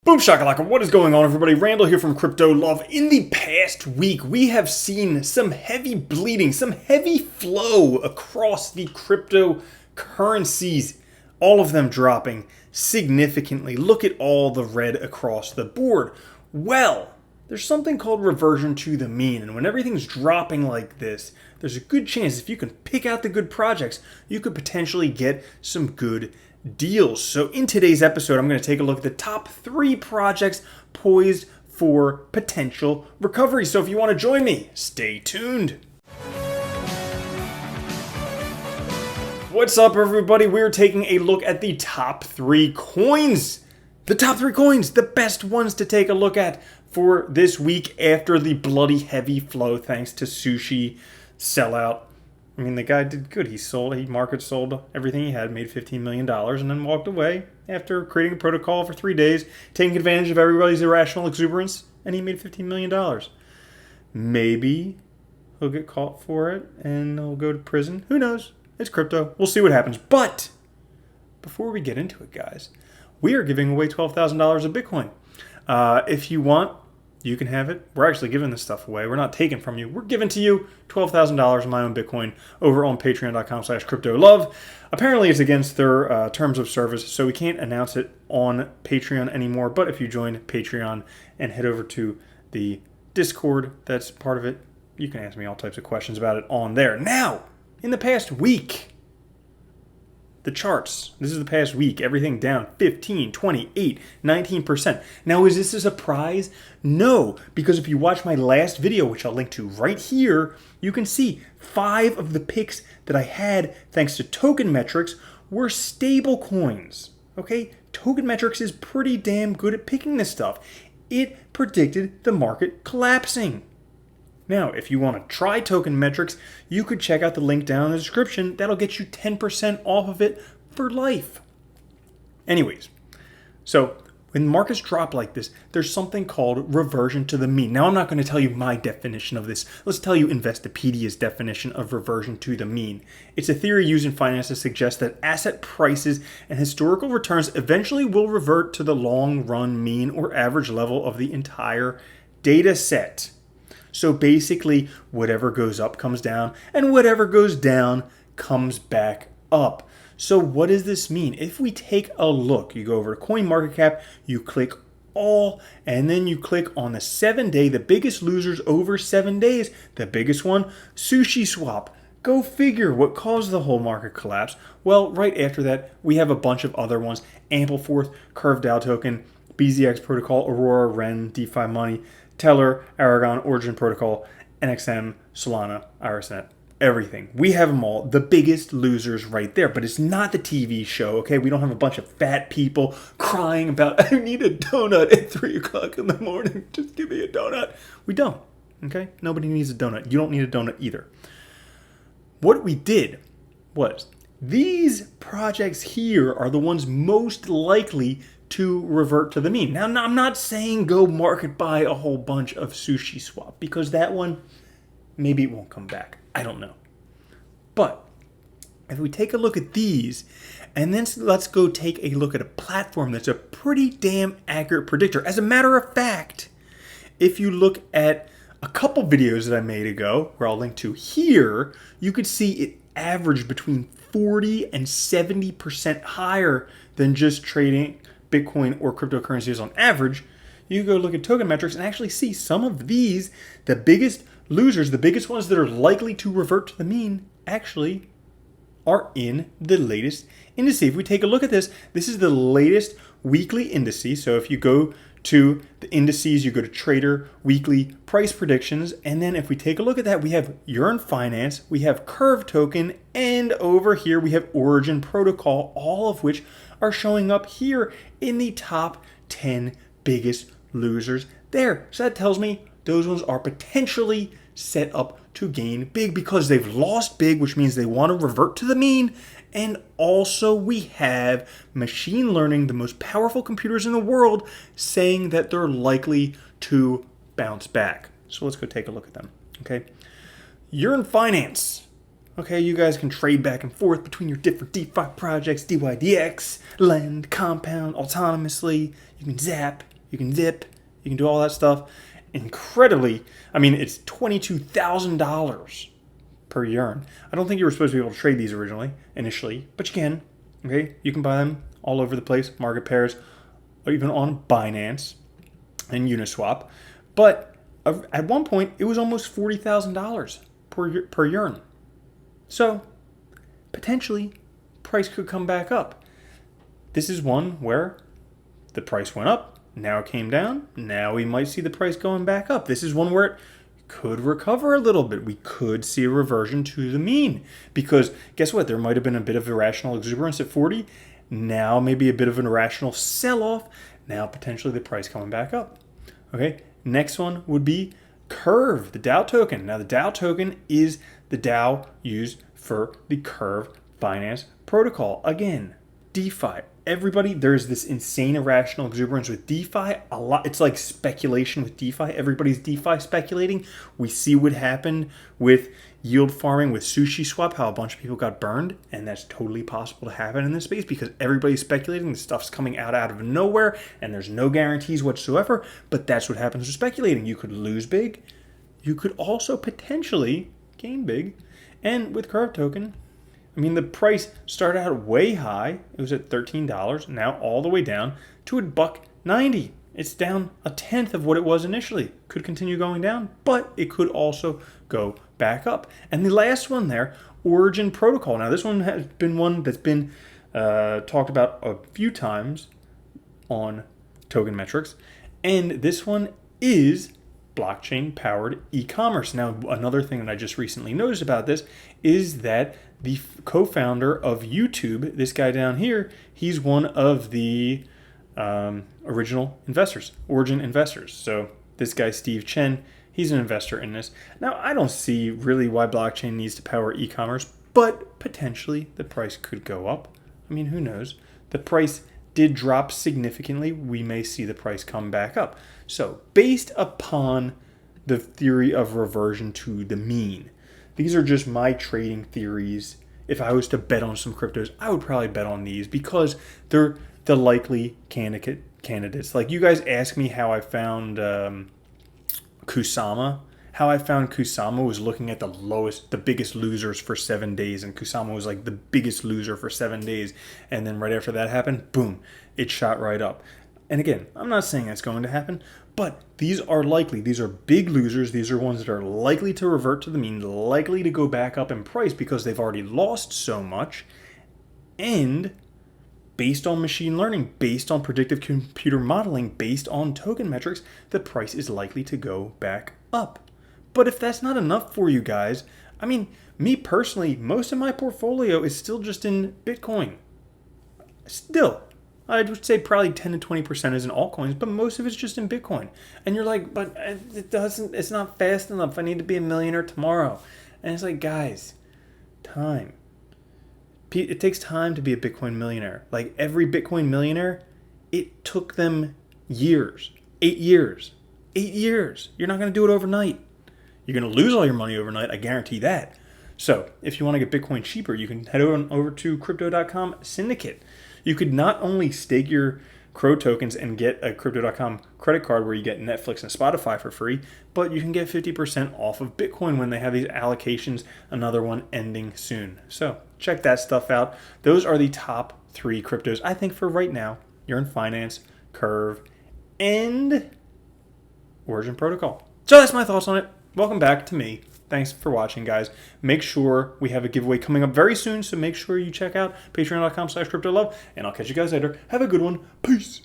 Boom shakalaka, what is going on everybody? Randall here from Crypto Love. In the past week, we have seen some heavy bleeding, some heavy flow across the cryptocurrencies. All of them dropping significantly. Look at all the red across the board. Well, there's something called reversion to the mean, and when everything's dropping like this, there's a good chance if you can pick out the good projects, you could potentially get some good deals. So in today's episode, I'm going to take a look at the top 3 projects poised for potential recovery. So if you want to join me, stay tuned. What's up everybody? We're taking a look at the top 3 coins. The top 3 coins, the best ones to take a look at for this week after the bloody heavy flow thanks to Sushi sellout. I mean, the guy did good. He sold everything he had, made $15 million, and then walked away after creating a protocol for 3 days, taking advantage of everybody's irrational exuberance, and he made $15 million. Maybe he'll get caught for it, and he'll go to prison. Who knows? It's crypto. We'll see what happens. But before we get into it, guys, we are giving away $12,000 of Bitcoin. If you want, you can have it. We're actually giving this stuff away. We're not taking from you. We're giving to you $12,000 of my own Bitcoin over on patreon.com/cryptolove. Apparently, it's against their terms of service, so we can't announce it on Patreon anymore. But if you join Patreon and head over to the Discord that's part of it, you can ask me all types of questions about it on there. Now, in the past week, the charts, this is the past week, everything down 15, 28, 19%. Now, is this a surprise? No, because if you watch my last video, which I'll link to right here, you can see 5 of the picks that I had, thanks to token metrics, were stable coins. Okay, token metrics is pretty damn good at picking this stuff. It predicted the market collapsing. Now, if you want to try token metrics, you could check out the link down in the description. That'll get you 10% off of it for life. Anyways, so when markets drop like this, there's something called reversion to the mean. Now, I'm not going to tell you my definition of this. Let's tell you Investopedia's definition of reversion to the mean. It's a theory used in finance to suggest that asset prices and historical returns eventually will revert to the long-run mean or average level of the entire data set. So basically, whatever goes up comes down, and whatever goes down comes back up. So what does this mean? If we take a look, you go over to CoinMarketCap, you click all, and then you click on the 7-day, the biggest losers over 7 days. The biggest one, SushiSwap. Go figure what caused the whole market collapse. Well, right after that, we have a bunch of other ones. Ampleforth, Curve DAO Token, BZX Protocol, Aurora, Ren, DeFi Money, Teller, Aragon, Origin Protocol, NXM, Solana, IrisNet, everything. We have them all. The biggest losers right there. But it's not the TV show, okay? We don't have a bunch of fat people crying about, I need a donut at 3 o'clock in the morning. Just give me a donut. We don't, okay? Nobody needs a donut. You don't need a donut either. What we did was, these projects here are the ones most likely to revert to the mean. Now, I'm not saying go market buy a whole bunch of SushiSwap, because that one, maybe it won't come back. I don't know. But if we take a look at these, and then let's go take a look at a platform that's a pretty damn accurate predictor. As a matter of fact, if you look at a couple videos that I made ago, where I'll link to here, you could see it averaged between 40 and 70% higher than just trading Bitcoin or cryptocurrencies on average. You go look at token metrics and actually see some of these, the biggest losers, the biggest ones that are likely to revert to the mean, actually are in the latest indice. If we take a look at this, this is the latest weekly indice. So if you go to the indices, you go to Trader Weekly Price Predictions, and then if we take a look at that, we have Yearn Finance, we have Curve Token, and over here we have Origin Protocol, all of which are showing up here in the top 10 biggest losers there. So that tells me those ones are potentially set up to gain big because they've lost big, which means they want to revert to the mean. And also we have machine learning, the most powerful computers in the world, saying that they're likely to bounce back. So let's go take a look at them, okay? Yearn Finance. Okay, you guys can trade back and forth between your different DeFi projects, DYDX, lend, compound, autonomously. You can zap, you can zip, you can do all that stuff. Incredibly, I mean, it's $22,000 per yearn. I don't think you were supposed to be able to trade these initially, but you can. Okay, you can buy them all over the place, market pairs, or even on Binance and Uniswap. But at one point, it was almost $40,000 per yearn. So potentially, price could come back up. This is one where the price went up, now it came down, now we might see the price going back up. This is one where it could recover a little bit. We could see a reversion to the mean, because guess what? There might have been a bit of irrational exuberance at 40. Now maybe a bit of an irrational sell-off. Now potentially the price coming back up. Okay, next one would be Curve, the DAO token. Now the DAO token is the DAO used for the Curve finance protocol. Again, DeFi. Everybody, there's this insane irrational exuberance with DeFi. A lot, it's like speculation with DeFi. Everybody's DeFi speculating. We see what happened with yield farming with SushiSwap, how a bunch of people got burned, and that's totally possible to happen in this space because everybody's speculating. The stuff's coming out of nowhere, and there's no guarantees whatsoever. But that's what happens with speculating. You could lose big. You could also potentially gain big. And with Curve token, I mean, the price started out way high. It was at $13, now all the way down to $1.90. It's down a tenth of what it was initially. Could continue going down, but it could also go back up. And the last one there, Origin Protocol. Now, this one has been one that's been talked about a few times on Token Metrics. And this one is blockchain-powered e-commerce. Now, another thing that I just recently noticed about this is that the co-founder of YouTube, this guy down here, he's one of the original investors, Origin investors. So this guy, Steve Chen, he's an investor in this. Now, I don't see really why blockchain needs to power e-commerce, but potentially the price could go up. I mean, who knows? The price did drop significantly. We may see the price come back up. So based upon the theory of reversion to the mean, these are just my trading theories. If I was to bet on some cryptos, I would probably bet on these because they're the likely candidates. Like you guys asked me how I found Kusama. How I found Kusama was looking at the biggest losers for 7 days, and Kusama was like the biggest loser for 7 days. And then right after that happened, boom, it shot right up. And again, I'm not saying that's going to happen, but these are likely. These are big losers. These are ones that are likely to revert to the mean, likely to go back up in price because they've already lost so much. And based on machine learning, based on predictive computer modeling, based on token metrics, the price is likely to go back up. But if that's not enough for you guys, I mean, me personally, most of my portfolio is still just in Bitcoin. Still. I would say probably 10 to 20% is in altcoins, but most of it's just in Bitcoin. And you're like, but it's not fast enough. I need to be a millionaire tomorrow. And it's like, guys, time. It takes time to be a Bitcoin millionaire. Like every Bitcoin millionaire, it took them years. 8 years. 8 years. You're not going to do it overnight. You're going to lose all your money overnight. I guarantee that. So if you want to get Bitcoin cheaper, you can head over to crypto.com syndicate. You could not only stake your Crow tokens and get a Crypto.com credit card where you get Netflix and Spotify for free, but you can get 50% off of Bitcoin when they have these allocations, another one ending soon. So check that stuff out. Those are the top 3 cryptos, I think, for right now. You're in Finance, Curve, and Origin Protocol. So that's my thoughts on it. Welcome back to me. Thanks for watching, guys. Make sure we have a giveaway coming up very soon, so make sure you check out patreon.com/cryptolove, and I'll catch you guys later. Have a good one. Peace.